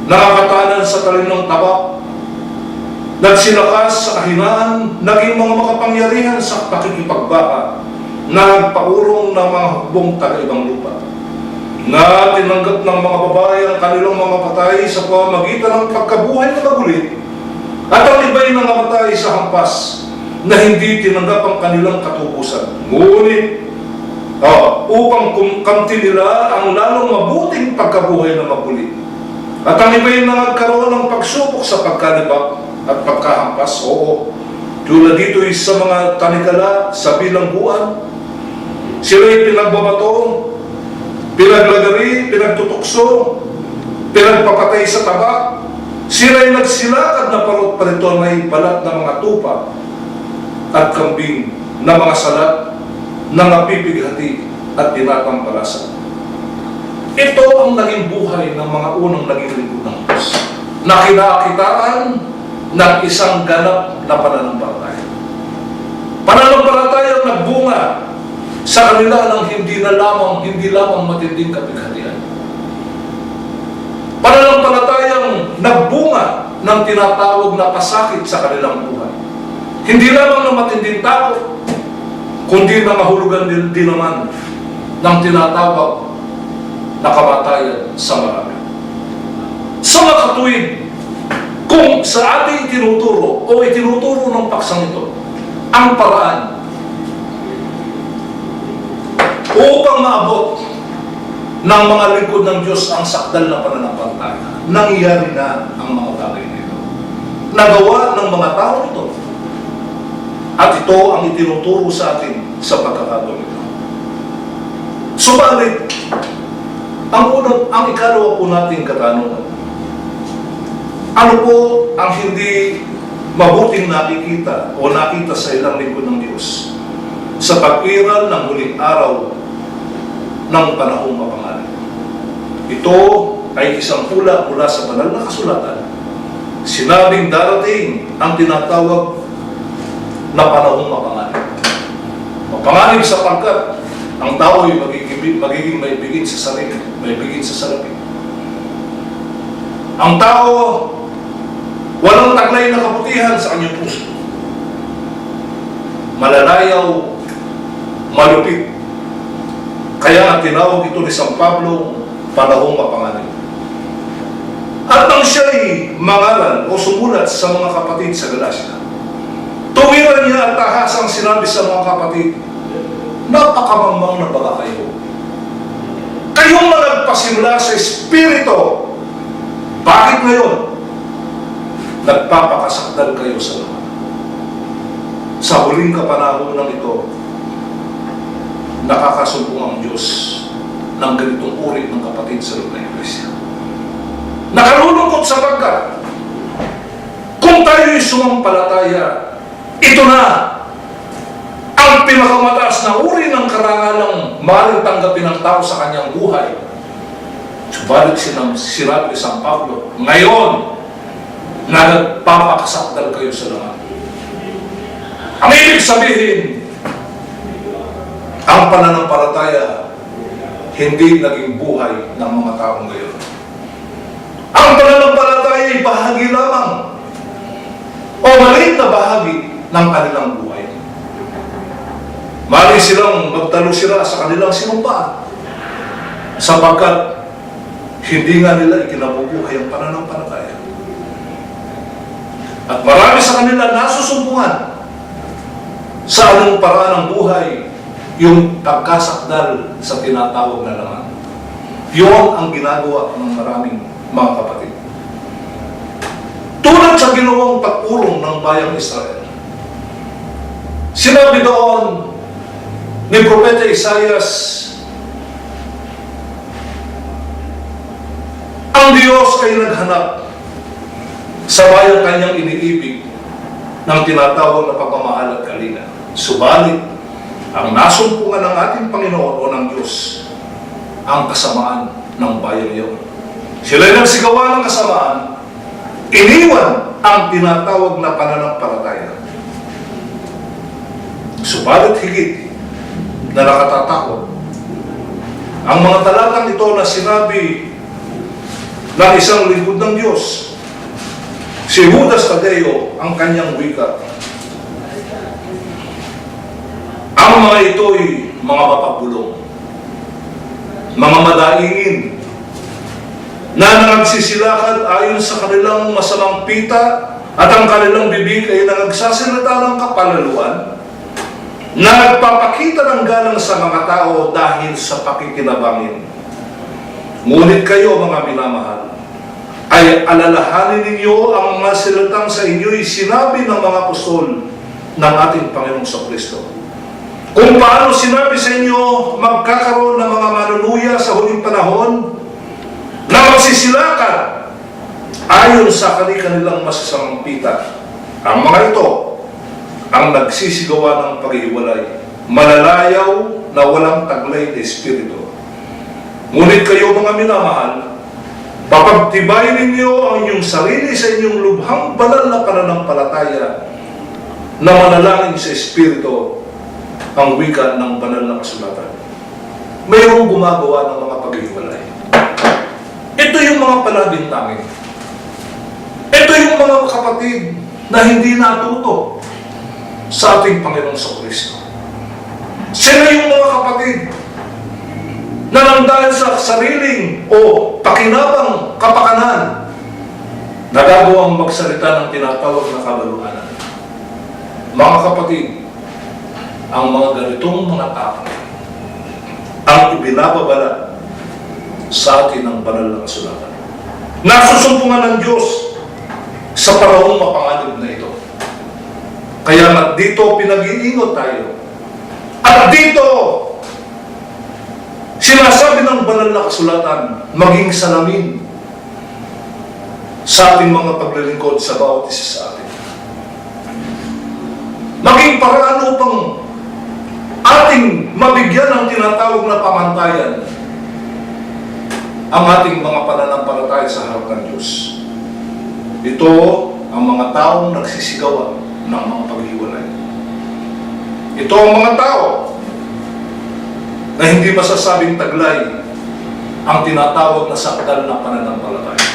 nakakatanan sa talim ng tabak, nagsilakas sa kahinaan, naging mga makapangyarihan sa pakikipagbaka, nagpaurong ng mga hukbong taga-ibang lupa, na tinanggap ng mga babae ang kanilang mga patay sa pamamagitan ng pagkabuhay na magulit, at ang iba'y nangamatay sa hampas na hindi tinanggap ang kanilang katubusan. Ngunit, upang kamtin nila ang lalong mabuting pagkabuhay na magulit. At ang iba'y nagkaroon ng pagsubok sa pagkalibak at pagkahampas. Oo, tulad dito'y sa mga tanikala sa bilangguan, sila'y pinagbabato, pinaglagari, pinagtutukso, pinagpapatay sa tabak, sila'y nagsilakad na parot parito may balat ng mga tupa at kambing na mga salat na napipighati at tinatampalasan. Ito ang naging buhay ng mga unang naging lingkod ng Diyos, na kinakitaan ng isang ganap na pananampalataya. Pananampalataya ang nagbunga sa kanila ng hindi lamang matinding kapighatian. Pananampalatayang nagbunga ng tinatawag na pasakit sa kanilang buhay. Hindi lamang ng matinding takot, kundi na mahulugan din naman ng tinatawag na kamatayan sa marami. Sa makatuwid, kung sa ating itinuturo o itinuturo ng paksang ito, ang paraan upang maabot ng mga lingkod ng Diyos ang sakdal na pananampalataya, nangyari na ang mga bagay nito. Nagawa ng mga tao ito. At ito ang itinuturo sa atin sa pagkakataon ito. Subalit, ang ikalawa po nating katanungan, ano po ang hindi mabuting nakikita o nakita sa ilang lingkod ng Diyos sa pag-iral ng huling araw ng panahong mapangalan? Ito ay isang hula mula sa banal na kasulatan. Sinabing darating ang tinatawag na panahong mapanganib. Mapanganib sapagkat ang tao ay magiging may bigin sa sarili, may bigin sa salapi. Ang tao, walang taglay na kabutihan sa kanyang puso. Malalayaw, malupit. Kaya tinawag ito ni San Pablo panahong mapanganib. At nang siya'y mangaral o sumulat sa mga kapatid sa Galacia, tuwiran niya at tahasang sinabi sa mga kapatid, napakamangmang na baga kayo. Kayong mga nagpasimula sa Espiritu, bakit ngayon nagpapakasakdal kayo sa laman? Sa huling kapanahonan ito, nakakasumpong ang Diyos ng ganitong uri ng kapatid sa loob ng Iglesia. Nakalulungkot sapagkat kung tayo'y sumampalataya, ito na ang pinakamataas na uri ng karangalang maaaring tanggapin ng tao sa kanyang buhay. Subalit sinabi ni San Pablo, ngayon, na nagpapakasakdal kayo sa laman. Ang ibig sabihin, ang pananampalataya hindi naging buhay ng mga taong ngayon. Ang pananampalataya ay bahagi lamang o maliit na bahagi ng kanilang buhay. Mali silang magtalo sila sa kanilang sinumpaan sapagkat hindi nga nila ikinabubuhay ang pananampalataya. At marami sa kanila nasusumpungan sa anong paraan ng buhay yung pagkasakdal sa tinatawag na laman. Yun ang ginagawa ng maraming mga kapatid. Tulad sa ginawang pagpulong ng bayang Israel. Sinabi doon ni Propeta Isaias, ang Diyos ay naghanap sa bayang kanyang iniibig ng tinatawag na pagmamahal at kalinga. Subalit, ang nasumpungan ng ating Panginoon o ng Diyos ang kasamaan ng bayang iyon. Sila'y nagsigawa ng kasamaan, iniwan ang tinatawag na pananampalataya. Subalit higit na nakatatakot ang mga talatang ito na sinabi ng isang lingkod ng Diyos, si Judas Tadeo, ang kanyang wika. Ang mga ito'y mga mapagulong, mga madaingin, na nagsisilakad ayon sa kanilang masamang pita at ang kanilang bibig ay nagsasalita ng kapalaluan, na nagpapakita ng galang sa mga tao dahil sa pakikinabangin. Ngunit kayo, mga minamahal, ay alalahanin ninyo ang mga silatang sa inyo'y sinabi ng mga apostol ng ating Panginoong Kristo. Kung paano sinabi sa inyo magkakaroon ng mga manunuya sa huling panahon na magsisilakad ayon sa kanilang masasamang pita. Ang mga ito ang nagsisigawa ng paghihiwalay, malalayaw na walang taglay na espiritu. Ngunit kayo, mga minamahal, papagtibayin ninyo ang inyong sarili sa inyong lubhang banal na pananampalataya na manalangin sa espiritu, ang wika ng banal na kasulatan. Mayroong gumagawa ng mga paghihiwalay. Ito yung mga palabintangin. Ito yung mga kapatid na hindi natuto sa ating Panginoong Kristo. Sila yung mga kapatid na nang dahil sa sariling o pakinabang kapakanan, nagagawang magsalita ng tinatawag na kabaluanan. Mga kapatid, ang mga ganitong mga tao ang ibinababala sa atin ng banal na kasulatan. Nasusumpungan ng Diyos sa panahong mapanganib na ito. Kaya nga dito pinag-iingot tayo. At dito, sinasabi ng banal na kasulatan, maging salamin sa ating mga paglilingkod sa bawat isa sa atin. Maging paraan upang ating mabigyan ng tinatawag na pamantayan ang ating mga pananampalataya sa harap ng Diyos. Ito ang mga taong nagsisigawan ng mga paghiwalay. Ito ang mga tao na hindi masasabing taglay ang tinatawag na sakdal na pananampalataya.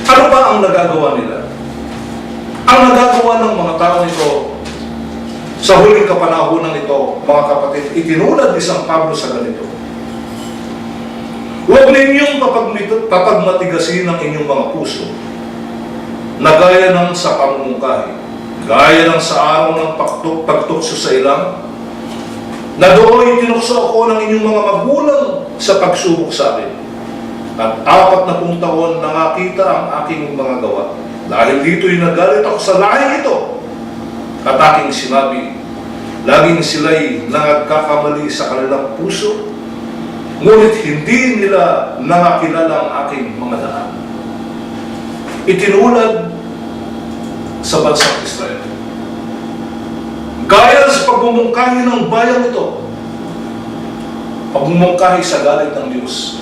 Ano ba ang nagagawa nila? Ang nagagawa ng mga tao ito, Sa huling kapanahonan ito, mga kapatid, itinulad ni San Pablo sa ganito. Huwag ninyong papagmatigasin ang inyong mga puso na gaya ng sa pamumungkahi, gaya ng sa araw ng pagtukso sa ilang, na doon tinukso ako ng inyong mga magulang sa pagsubok sa akin. At 40 taon nakakita ang aking mga gawa. Dahil dito'y nagalit ako sa lahi ito. At aking sinabi, laging sila'y nagkakamali sa kanilang puso, ngunit hindi nila nakakilala ang aking mga daan. Itinulad sa bansang Israel. Gaya sa pagmumungkahi ng bayang ito, pagmumungkahi sa galit ng Diyos.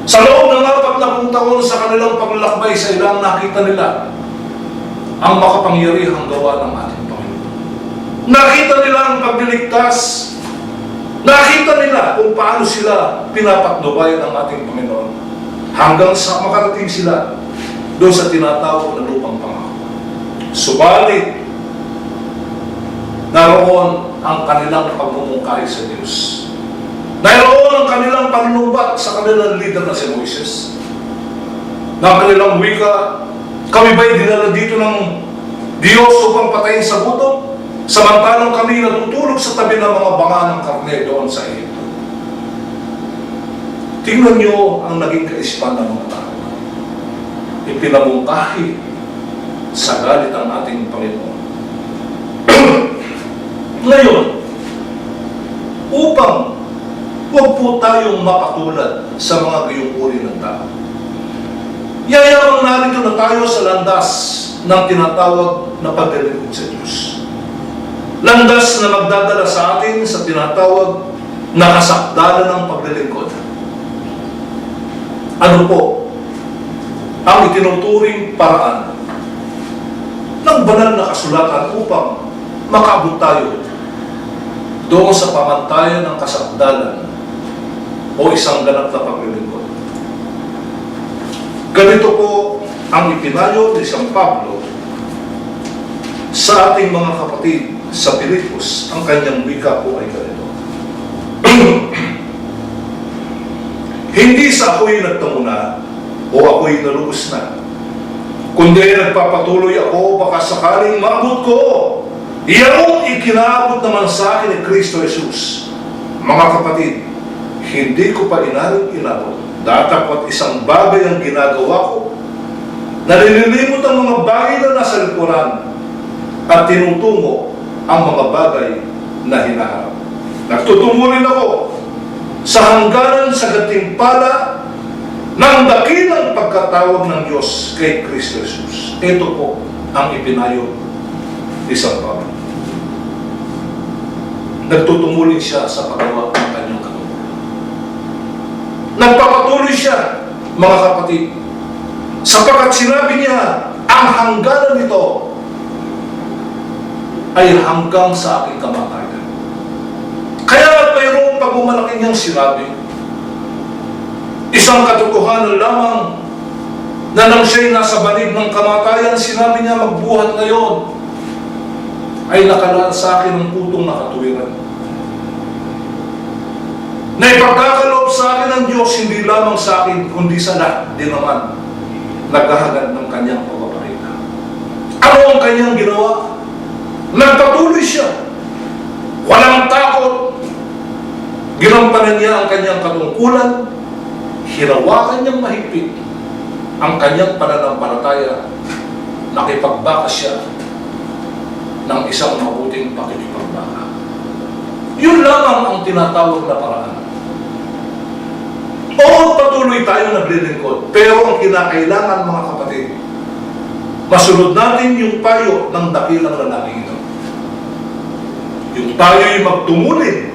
Sa loob ng 40 taon sa kanilang paglalakbay sa ilang, nakita nila ang makapangyarihang gawa ng ating Panginoon. Nakita nila ang pagliligtas. Nakita nila kung paano sila pinapatnubay ng ating Panginoon. Hanggang sa makarating sila doon sa tinatawag na lupang pangako. Subalit, naroon ang kanilang pagmumungkahi sa Diyos. Naroon ang kanilang panunumbat sa kanilang leader na si Moises. Na kanilang wika, kami ba'y dinala dito ng Diyos upang patayin sa gutom? Samantalang kami natutulog sa tabi ng mga banga ng karne doon sa Egypto. Tingnan niyo ang naging kaisipan ng mga tao. Ipinamungkahi sa galit ang ating Panginoon. Ngayon, upang huwag po tayong mapatulad sa mga gayong uri ng tao, yayamang narito na tayo sa landas ng tinatawag na paglilingkod sa Diyos. Landas na magdadala sa atin sa tinatawag na kasakdalan ng paglilingkod. Ano po ang itinuturing paraan ng banal na kasulatan upang makaabot tayo doon sa pamantayan ng kasakdalan o isang ganap na paglilingkod? Ganito po ang ipinayo ni San Pablo sa ating mga kapatid sa Pilipos. Ang kanyang wika po ay ganito. Hindi sa ako'y nagtamuna o ako'y nalubos na, kundi nagpapatuloy ako baka sakaling maabot ko iyong ikinaabot naman sa akin ni Kristo Jesus. Mga kapatid, hindi ko pa inaring inabot. Datapwat isang bagay ang ginagawa ko. Nalililimot ang mga bagay na nasa likuran at tinutungo ang mga bagay na hinaharap. Nagtutungo rin ako sa hangganan sa gantimpala ng dakilang pagkatawag ng Diyos kay Kristo Jesus. Ito po ang ipinayo ni San Pablo. Nagtutumulin siya sa paggawa ng kanyang katulad. Nagpapatuloy siya, mga kapatid, sapagkat sinabi niya, ang hangganan nito ay hanggang sa aking kamatayan. Kaya mayroong pagmamalaki niyang sinabi, isang katotohanan lamang na nang siya'y nasa banig ng kamatayan, sinabi niya, magbuhat ngayon ay nakalaan sa akin ng putong na katuwiran. Na ipagkakaloob sa akin ng Diyos, hindi lamang sa akin, kundi sa lahat din naman naghahagad ng kanyang pagpapakita. Ano ang kanyang ginawa? Nagpatuloy siya. Walang takot. Ginampanan niya ang kanyang katungkulan. Hinawakan niyang mahigpit ang kanyang pananampalataya. Nakipagbakas siya ng isang mabuting pakikipagbaka. Yun lamang ang tinatawag na paraan. Oo, patuloy tayo naglilingkod. Pero ang kinakailangan, mga kapatid, masunod natin yung payo ng dakilang lalaki ito. Yung tayo'y magtumulin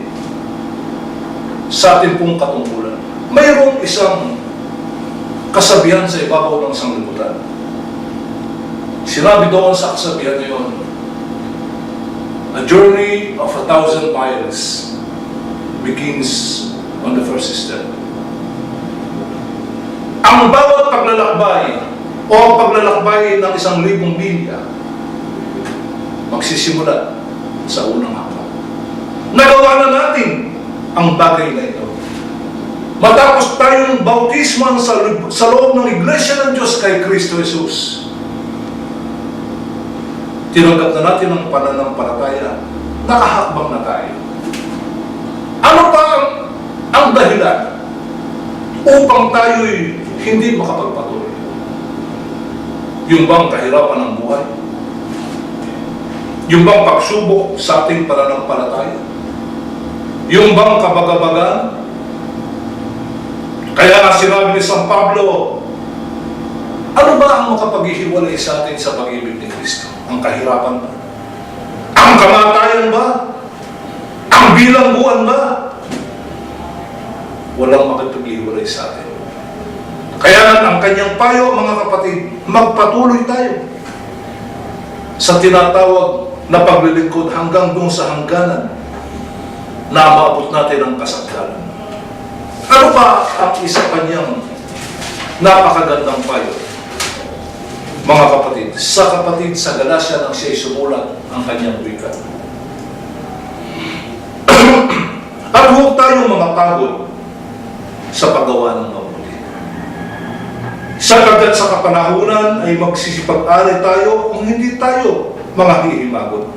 sa ating pong katungkulan. Mayroong isang kasabihan sa ibabaw ng sanglibutan. Sinabi doon sa kasabihan na yun, a journey of 1,000 miles begins on the first step. Ang bawat paglalakbay o paglalakbay ng 1,000 milya magsisimula sa unang hakbang. Nagawa na natin ang bagay na ito. Matapos tayong bautisman sa loob ng Iglesia ng Diyos kay Kristo Jesus, tinanggap na natin ang pananampalataya, nakahakbang na tayo. Ano pa ang dahilan upang tayo'y hindi makapagpatuloy? Yung bang kahirapan ng buhay? Yung bang pagsubok sa ating pananampalataya? Yung bang kabagabagan? Kaya nga sinabi ni San Pablo, ano ba ang makapaghihiwalay sa atin sa pag-ibig ni Kristo? Ang kahirapan ba? Ang kamatayan ba? Ang bilangguan ba? Walang makapaghihiwalay sa atin. Kaya ang kanyang payo, mga kapatid, magpatuloy tayo sa tinatawag na paglilingkod hanggang doon sa hangganan na maabot natin ang kasagdalan. Ano pa ang isa pa niyang napakagandang payo? Mga kapatid, sa Galacia nang siya'y sumulat ang kanyang wika. At huwag tayong mga pagod sa paggawa ng mabuti. Sapagkat sa kapanahunan ay magsisipag-ari tayo kung hindi tayo mga hihimagot.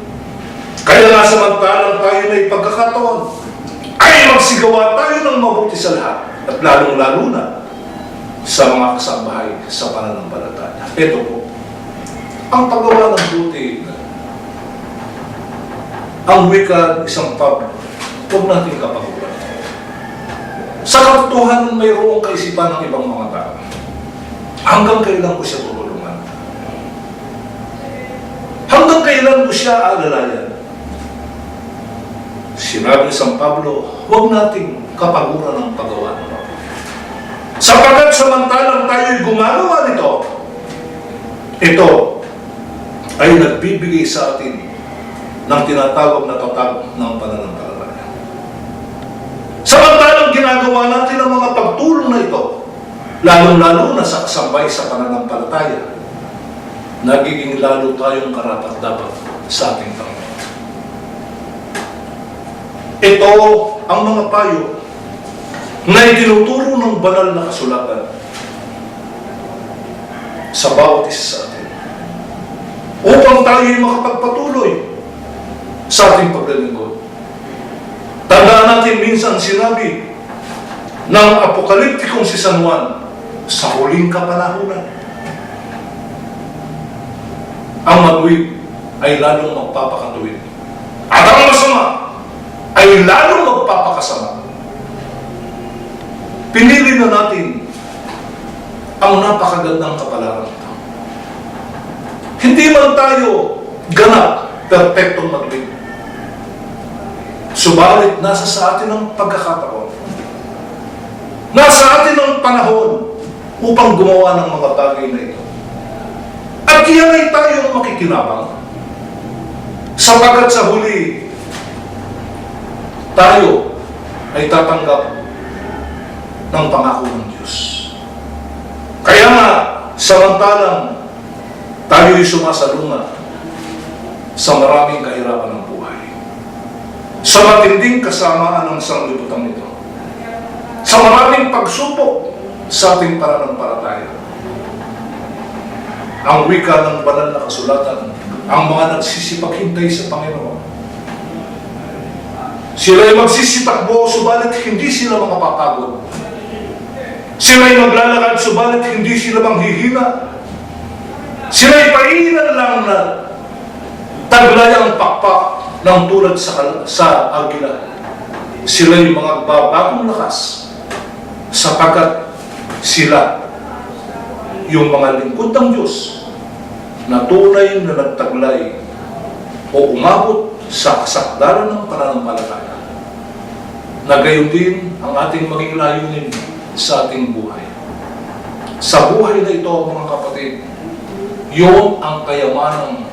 Kaya nga samantalang tayo na ipagkakataon, ay magsigawa tayo ng mabuti sa lahat at lalong-lalo na sa mga kasambahay sa pananampalataya. Ito po, ang paggawa ng buti, ang wika ng isang Pablo, huwag natin kapagulan. Sa katotohanan, mayroong kaisipan ng ibang mga tao. Hanggang kailan ko siya tutulungan? Hanggang kailan ko siya aalalayan? Sinabi ni San Pablo, huwag nating kapaguran ang paggawa ng mabuti. Sapagkat samantalang tayo'y gumagawa nito, ito ay nagbibigay sa atin ng tinatawag na tatag ng pananampalataya. Samantalang ginagawa natin ang mga pagtulong na ito, lalong-lalo na sa kasabay sa pananampalataya, nagiging lalo tayong karapat-dapat sa ating Panginoon. Ito ang mga payo na itinuturo ng banal na kasulatan sa bawat isa sa atin upang tayo'y makapagpatuloy sa ating paglilingkod. Tandaan natin minsan sinabi ng apokaliptikong si San Juan sa huling kapanahunan, ang matuwid ay lalong magpapakatuwid at ang masama ay lalong magpapakasama. Pinili na natin ang napakagandang kapalaran ito. Hindi man tayo ganap, perpektong magling. Subalit, nasa sa atin ang pagkakataon. Nasa atin ang panahon upang gumawa ng mga bagay na ito. At iyan ay tayong makikinabang. Sapagkat sa huli, tayo ay tatanggap ng pangako ng Diyos. Kaya nga, samantalang tayo'y sumasalungat sa maraming kahirapan ng buhay, sa matinding kasamaan ng sanglibutan nito, sa maraming pagsubok sa ating pananampalataya, ang wika ng banal na kasulatan, ang mga nagsisipaghintay sa Panginoon, sila'y magsisitakbo, subalit hindi sila makapapagod. Sila'y maglalakad, subalit hindi sila manghihina. Sila'y pailan lang na taglay ang pakpak ng tulad sa agila. Sila'y mga babagong lakas sapagkat sila yung mga lingkod ng Diyos na tunay na nagtaglay o umabot sa kasakdalan ng pananampalataya, na gayon din ang ating maging layunin sa ating buhay. Sa buhay na ito, mga kapatid, yun ang kayamanang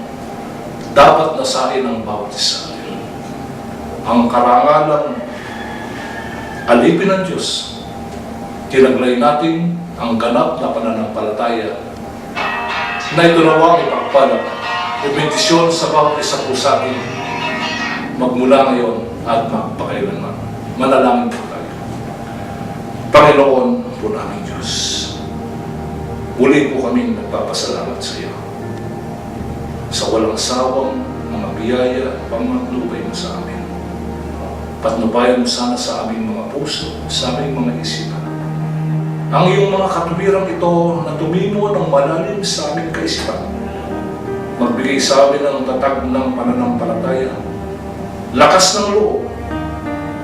dapat nasahin ng bawat isa. Ang karangalang alipin ng Diyos, tinaglay natin ang ganap na pananampalataya na ito nawang ipagpala o bendisyon sa bawat isa po sa atin magmula ngayon at magpakailanman. Manalangin po tayo. Panginoon po namin Diyos, muli po kaming nagpapasalamat sa iyo sa walang sawang mga biyaya at pangmatnubay mo sa amin. Patnubayan mo sana sa aming mga puso, sa aming mga isipan. Ang iyong mga katuwirang ito na tumimo ng malalim sa aming kaisipan. Magbigay sa amin ng tatag ng pananampalataya, lakas ng loob,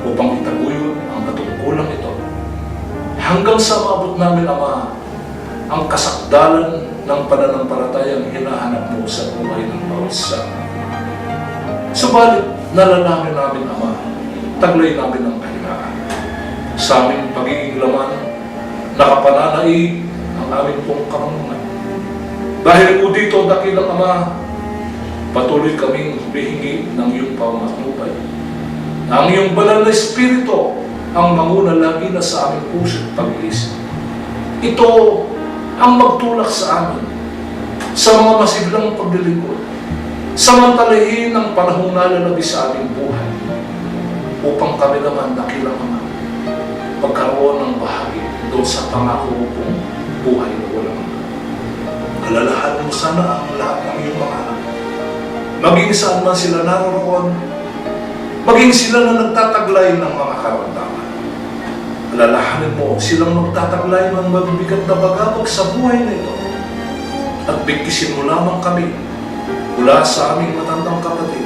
upang itaguyod ang katungkulang ito. Hanggang sa maabot namin, Ama, ang kasakdalan ng pananampalatayang hinahanap mo sa buhay ng bawat isa. Subalit, nalalaman namin, Ama, taglay namin ang kahinaan. Sa aming pagiging laman, nakapananaig ang aming pong kamanungan. Dahil po dito, dakilang Ama, patuloy kaming humihingi ng iyong pamamatnubay. Ang iyong banal na Espiritu ang manguna lagi na sa aming puso at pag-iisip. Ito ang magtulak sa amin sa mga masiglang paglilingkod, samantalahin ang panahong nalalabi sa aming buhay, upang kami naman dakilang Ama, magkaroon ng bahagi doon sa pangako kong buhay na walang hanggan. Alalahan mo sana ang lahat ng iyong mga anak. Maging saan man sila naroroon, maging sila na nagtataglay ng mga karamdaman. Alalahanin mo silang magtataglay ng mabibigat na bagabag sa buhay na ito. At bigkisin mo lamang kami mula sa aming matandang kapatid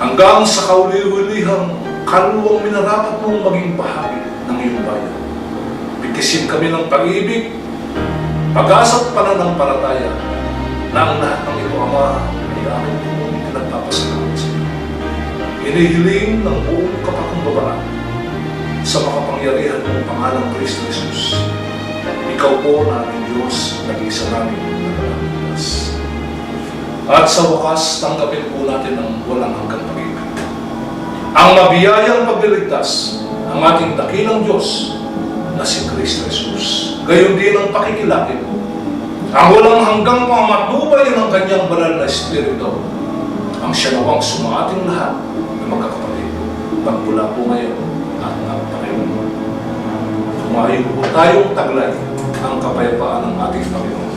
hanggang sa kauli-ulihang kaluluwang minarapat mong maging bahagi ng iyong bayan. Bigkisin kami ng pag-ibig, pag-asa at pananampalataya na ang lahat ng ito, Ama, ay aming pong pinagpapasalamat sa iyo. Hinihiling ng buong kapakumbabaan sa makapangyarihan ng pangalang Kristo Jesus. Ikaw po na aming Diyos, nag-isa namin nagalakas. At sa wakas, tanggapin po natin ang walang hanggang pag-ibig. Ang mabiyayang pagliligtas, ang ating dakilang Diyos na si Kristo Jesus. Gayon din ang pakikilapit, ang walang hanggang pamatnubay ng kanyang banal na Espiritu, ang siya nawang sumaating lahat ng magkakapatid, pagmula po ngayon at napakailanman. Tumayo po tayong taglay ang kapayapaan ng ating Panginoon.